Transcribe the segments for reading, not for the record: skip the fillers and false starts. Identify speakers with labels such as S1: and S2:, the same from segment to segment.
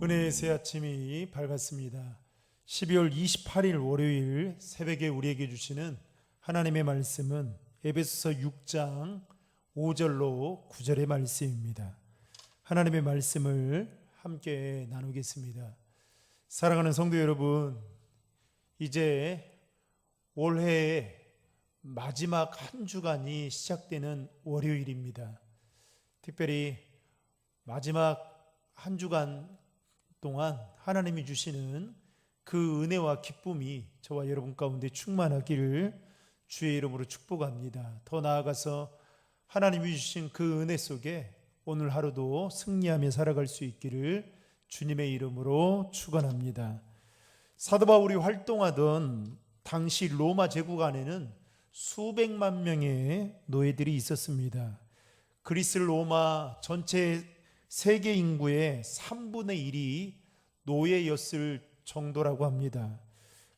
S1: 은혜의 새 아침이 밝았습니다. 12월 28일 월요일 새벽에 우리에게 주시는 하나님의 말씀은 에베소서 6장 5절로 9절의 말씀입니다. 하나님의 말씀을 함께 나누겠습니다. 사랑하는 성도 여러분, 이제 올해의 마지막 한 주간이 시작되는 월요일입니다. 특별히 마지막 한 주간 동안 하나님이 주시는 그 은혜와 기쁨이 저와 여러분 가운데 충만하기를 주의 이름으로 축복합니다. 더 나아가서 하나님이 주신 그 은혜 속에 오늘 하루도 승리하며 살아갈 수 있기를 주님의 이름으로 축원합니다. 사도 바울이 활동하던 당시 로마 제국 안에는 수백만 명의 노예들이 있었습니다. 그리스 로마 전체 세계 인구의 3분의 1이 노예였을 정도라고 합니다.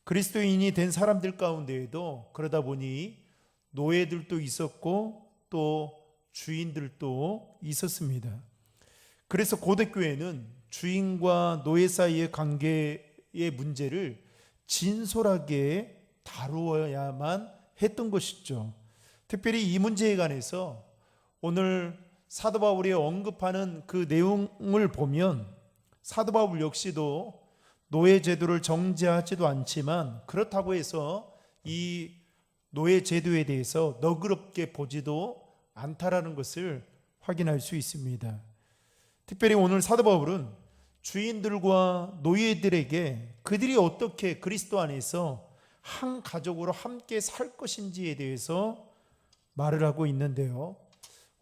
S1: 그리스도인이 된 사람들 가운데에도 그러다 보니 노예들도 있었고 또 주인들도 있었습니다. 그래서 고대교회는 주인과 노예 사이의 관계의 문제를 진솔하게 다루어야만 했던 것이죠. 특별히 이 문제에 관해서 오늘 사도 바울이 언급하는 그 내용을 보면 사도 바울 역시도 노예 제도를 정죄하지도 않지만 그렇다고 해서 이 노예 제도에 대해서 너그럽게 보지도 않다라는 것을 확인할 수 있습니다. 특별히 오늘 사도 바울은 주인들과 노예들에게 그들이 어떻게 그리스도 안에서 한 가족으로 함께 살 것인지에 대해서 말을 하고 있는데요.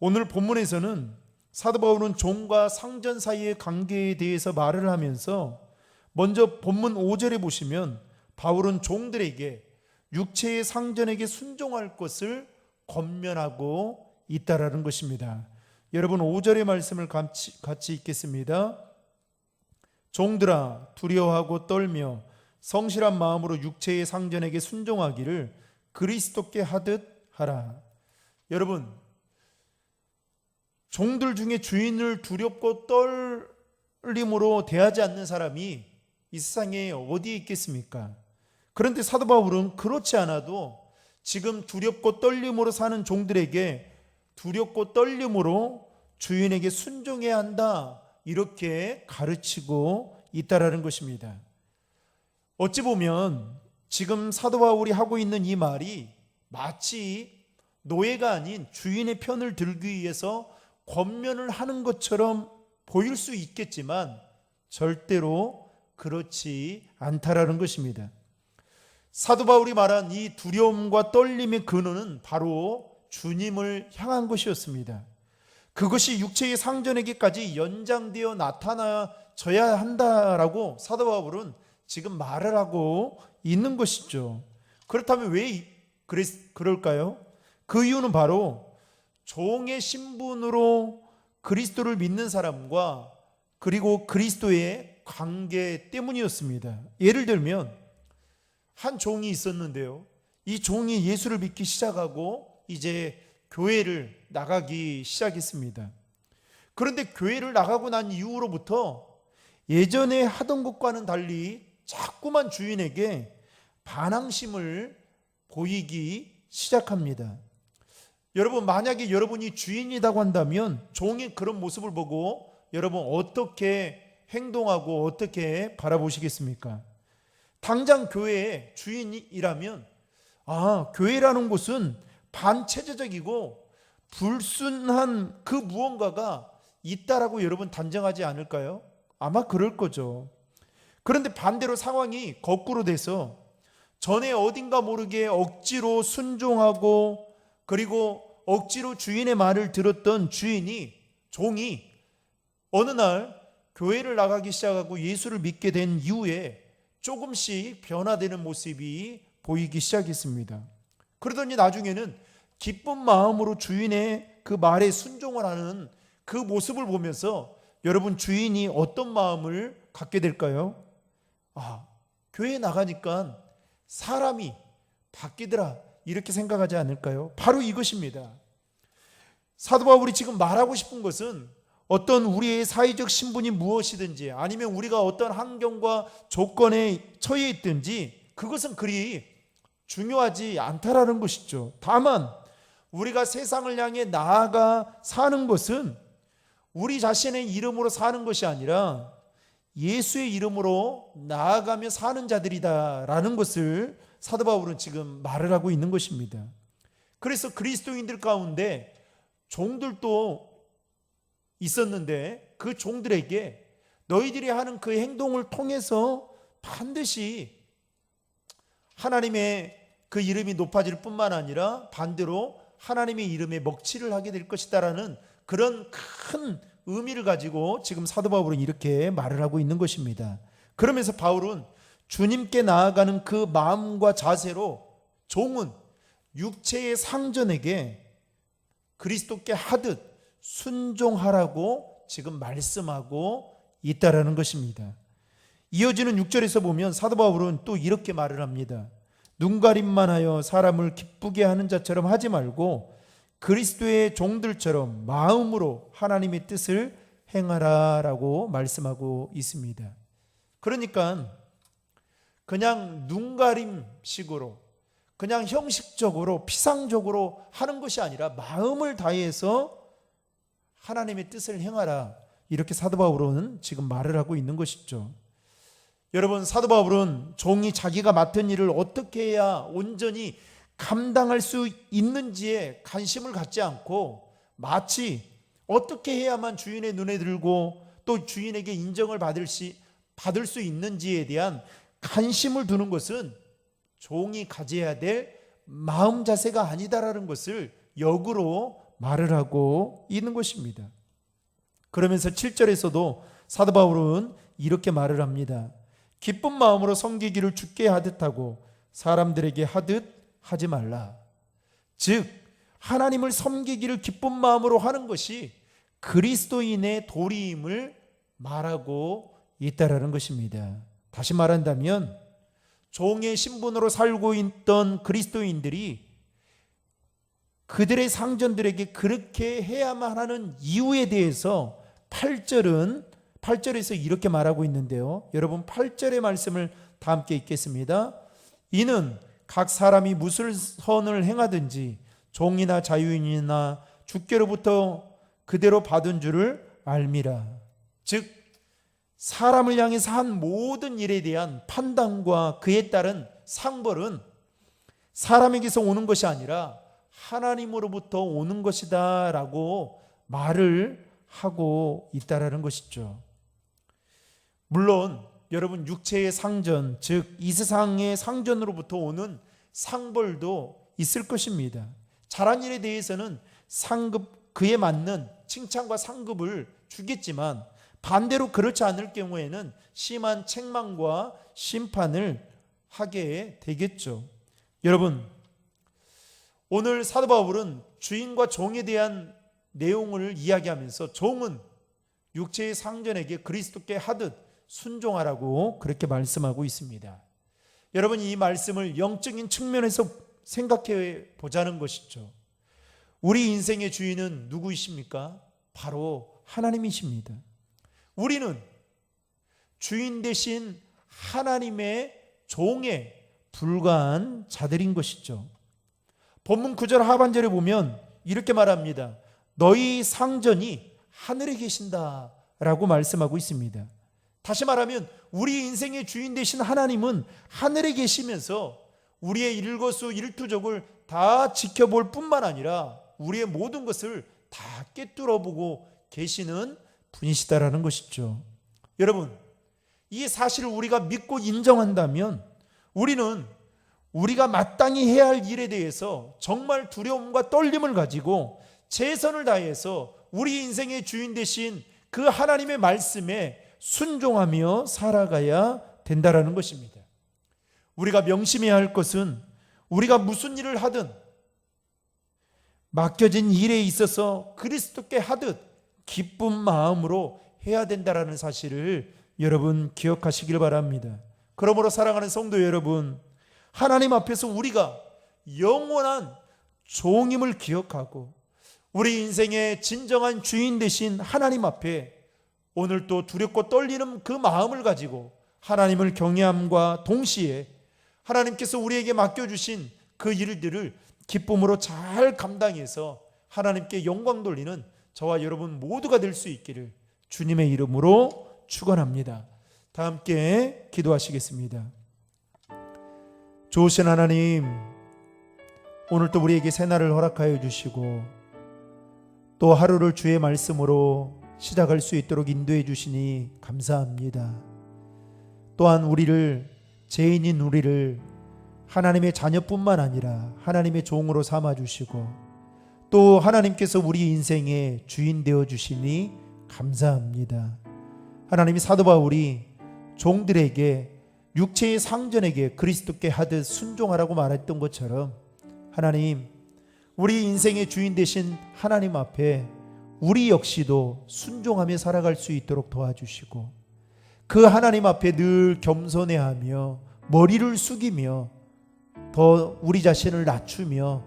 S1: 오늘 본문에서는 사도 바울은 종과 상전 사이의 관계에 대해서 말을 하면서 먼저 본문 5절에 보시면 바울은 종들에게 육체의 상전에게 순종할 것을 권면하고 있다라는 것입니다. 여러분 5절의 말씀을 같이 읽겠습니다. 종들아 두려워하고 떨며 성실한 마음으로 육체의 상전에게 순종하기를 그리스도께 하듯 하라. 여러분, 종들 중에 주인을 두렵고 떨림으로 대하지 않는 사람이 이 세상에 어디에 있겠습니까? 그런데 사도 바울은 그렇지 않아도 지금 두렵고 떨림으로 사는 종들에게 두렵고 떨림으로 주인에게 순종해야 한다, 이렇게 가르치고 있다라는 것입니다. 어찌 보면 지금 사도 바울이 하고 있는 이 말이 마치 노예가 아닌 주인의 편을 들기 위해서 권면을 하는 것처럼 보일 수 있겠지만 절대로 그렇지 않다라는 것입니다. 사도 바울이 말한 이 두려움과 떨림의 근원은 바로 주님을 향한 것이었습니다. 그것이 육체의 상전에게까지 연장되어 나타나져야 한다라고 사도 바울은 지금 말을 하고 있는 것이죠. 그렇다면 왜 그럴까요? 그 이유는 바로 종의 신분으로 그리스도를 믿는 사람과 그리고 그리스도의 관계 때문이었습니다. 예를 들면 한 종이 있었는데요. 이 종이 예수를 믿기 시작하고 이제 교회를 나가기 시작했습니다. 그런데 교회를 나가고 난 이후로부터 예전에 하던 것과는 달리 자꾸만 주인에게 반항심을 보이기 시작합니다. 여러분, 만약에 여러분이 주인이라고 한다면 종의 그런 모습을 보고 여러분 어떻게 행동하고 어떻게 바라보시겠습니까? 당장 교회의 주인이라면 교회라는 곳은 반체제적이고 불순한 그 무언가가 있다라고 여러분 단정하지 않을까요? 아마 그럴 거죠. 그런데 반대로 상황이 거꾸로 돼서 전에 어딘가 모르게 억지로 순종하고 그리고 억지로 주인의 말을 들었던 종이 어느 날 교회를 나가기 시작하고 예수를 믿게 된 이후에 조금씩 변화되는 모습이 보이기 시작했습니다. 그러더니 나중에는 기쁜 마음으로 주인의 그 말에 순종을 하는 그 모습을 보면서 여러분 주인이 어떤 마음을 갖게 될까요? 교회에 나가니까 사람이 바뀌더라, 이렇게 생각하지 않을까요? 바로 이것입니다. 사도 바울이 지금 말하고 싶은 것은 어떤 우리의 사회적 신분이 무엇이든지 아니면 우리가 어떤 환경과 조건에 처해 있든지 그것은 그리 중요하지 않다라는 것이죠. 다만 우리가 세상을 향해 나아가 사는 것은 우리 자신의 이름으로 사는 것이 아니라 예수의 이름으로 나아가며 사는 자들이다라는 것을 사도 바울은 지금 말을 하고 있는 것입니다. 그래서 그리스도인들 가운데 종들도 있었는데 그 종들에게 너희들이 하는 그 행동을 통해서 반드시 하나님의 그 이름이 높아질 뿐만 아니라 반대로 하나님의 이름에 먹칠을 하게 될 것이다라는 그런 큰 의미를 가지고 지금 사도 바울은 이렇게 말을 하고 있는 것입니다. 그러면서 바울은 주님께 나아가는 그 마음과 자세로 종은 육체의 상전에게 그리스도께 하듯 순종하라고 지금 말씀하고 있다라는 것입니다. 이어지는 6절에서 보면 사도 바울은 또 이렇게 말을 합니다. 눈가림만 하여 사람을 기쁘게 하는 자처럼 하지 말고 그리스도의 종들처럼 마음으로 하나님의 뜻을 행하라라고 말씀하고 있습니다. 그러니까 그냥 눈가림식으로 그냥 형식적으로 피상적으로 하는 것이 아니라 마음을 다해서 하나님의 뜻을 행하라, 이렇게 사도 바울은 지금 말을 하고 있는 것이죠. 여러분, 사도 바울은 종이 자기가 맡은 일을 어떻게 해야 온전히 감당할 수 있는지에 관심을 갖지 않고 마치 어떻게 해야만 주인의 눈에 들고 또 주인에게 인정을 받을 수 있는지에 대한 관심을 두는 것은 종이 가져야 될 마음 자세가 아니다라는 것을 역으로 말을 하고 있는 것입니다. 그러면서 7절에서도 사도 바울은 이렇게 말을 합니다. 기쁜 마음으로 섬기기를 주께 하듯 하고 사람들에게 하듯 하지 말라. 즉 하나님을 섬기기를 기쁜 마음으로 하는 것이 그리스도인의 도리임을 말하고 있다라는 것입니다. 다시 말한다면 종의 신분으로 살고 있던 그리스도인들이 그들의 상전들에게 그렇게 해야만 하는 이유에 대해서 8절에서 이렇게 말하고 있는데요. 여러분 8절의 말씀을 다 함께 읽겠습니다. 이는 각 사람이 무슨 선을 행하든지 종이나 자유인이나 주께로부터 그대로 받은 줄을 알미라. 즉 사람을 향해서 한 모든 일에 대한 판단과 그에 따른 상벌은 사람에게서 오는 것이 아니라 하나님으로부터 오는 것이다 라고 말을 하고 있다라는 것이죠. 물론 여러분 육체의 상전, 즉 이 세상의 상전으로부터 오는 상벌도 있을 것입니다. 잘한 일에 대해서는 상급, 그에 맞는 칭찬과 상급을 주겠지만 반대로 그렇지 않을 경우에는 심한 책망과 심판을 하게 되겠죠. 여러분, 오늘 사도 바울은 주인과 종에 대한 내용을 이야기하면서 종은 육체의 상전에게 그리스도께 하듯 순종하라고 그렇게 말씀하고 있습니다. 여러분, 이 말씀을 영적인 측면에서 생각해 보자는 것이죠. 우리 인생의 주인은 누구이십니까? 바로 하나님이십니다. 우리는 주인 대신 하나님의 종에 불과한 자들인 것이죠. 본문 9절 하반절에 보면 이렇게 말합니다. 너희 상전이 하늘에 계신다 라고 말씀하고 있습니다. 다시 말하면 우리 인생의 주인 되신 하나님은 하늘에 계시면서 우리의 일거수일투족을 다 지켜볼 뿐만 아니라 우리의 모든 것을 다 꿰뚫어보고 계시는 분이시다라는 것이죠. 여러분, 이 사실을 우리가 믿고 인정한다면 우리는 우리가 마땅히 해야 할 일에 대해서 정말 두려움과 떨림을 가지고 최선을 다해서 우리 인생의 주인 되신 그 하나님의 말씀에 순종하며 살아가야 된다라는 것입니다. 우리가 명심해야 할 것은 우리가 무슨 일을 하든 맡겨진 일에 있어서 그리스도께 하듯 기쁜 마음으로 해야 된다라는 사실을 여러분 기억하시길 바랍니다. 그러므로 사랑하는 성도 여러분, 하나님 앞에서 우리가 영원한 종임을 기억하고 우리 인생의 진정한 주인 되신 하나님 앞에 오늘 또 두렵고 떨리는 그 마음을 가지고 하나님을 경외함과 동시에 하나님께서 우리에게 맡겨주신 그 일들을 기쁨으로 잘 감당해서 하나님께 영광 돌리는 저와 여러분 모두가 될 수 있기를 주님의 이름으로 축원합니다. 다 함께 기도하시겠습니다. 좋으신 하나님, 오늘도 우리에게 새날을 허락하여 주시고 또 하루를 주의 말씀으로 시작할 수 있도록 인도해 주시니 감사합니다. 또한 우리를, 죄인인 우리를 하나님의 자녀뿐만 아니라 하나님의 종으로 삼아 주시고 또 하나님께서 우리 인생의 주인 되어 주시니 감사합니다. 하나님이 사도 바울이 종들에게 육체의 상전에게 그리스도께 하듯 순종하라고 말했던 것처럼 하나님, 우리 인생의 주인 되신 하나님 앞에 우리 역시도 순종하며 살아갈 수 있도록 도와주시고 그 하나님 앞에 늘 겸손해하며 머리를 숙이며 더 우리 자신을 낮추며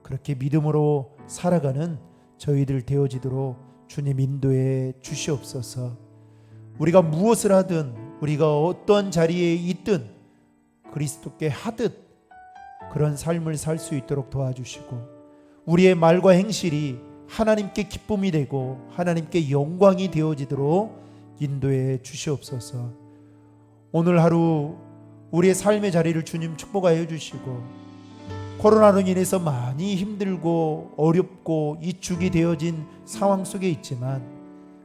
S1: 그렇게 믿음으로 살아가는 저희들 되어지도록 주님 인도해 주시옵소서. 우리가 무엇을 하든 우리가 어떤 자리에 있든 그리스도께 하듯 그런 삶을 살 수 있도록 도와주시고 우리의 말과 행실이 하나님께 기쁨이 되고 하나님께 영광이 되어지도록 인도해 주시옵소서. 오늘 하루 우리의 삶의 자리를 주님 축복하여 주시고 코로나로 인해서 많이 힘들고 어렵고 이축이 되어진 상황 속에 있지만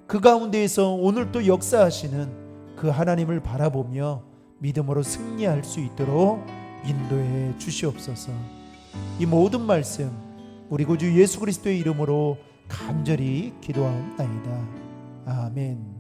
S1: 그 가운데에서 오늘 또 역사하시는 그 하나님을 바라보며 믿음으로 승리할 수 있도록 인도해 주시옵소서. 이 모든 말씀 우리 구주 예수 그리스도의 이름으로 간절히 기도하옵나이다. 아멘.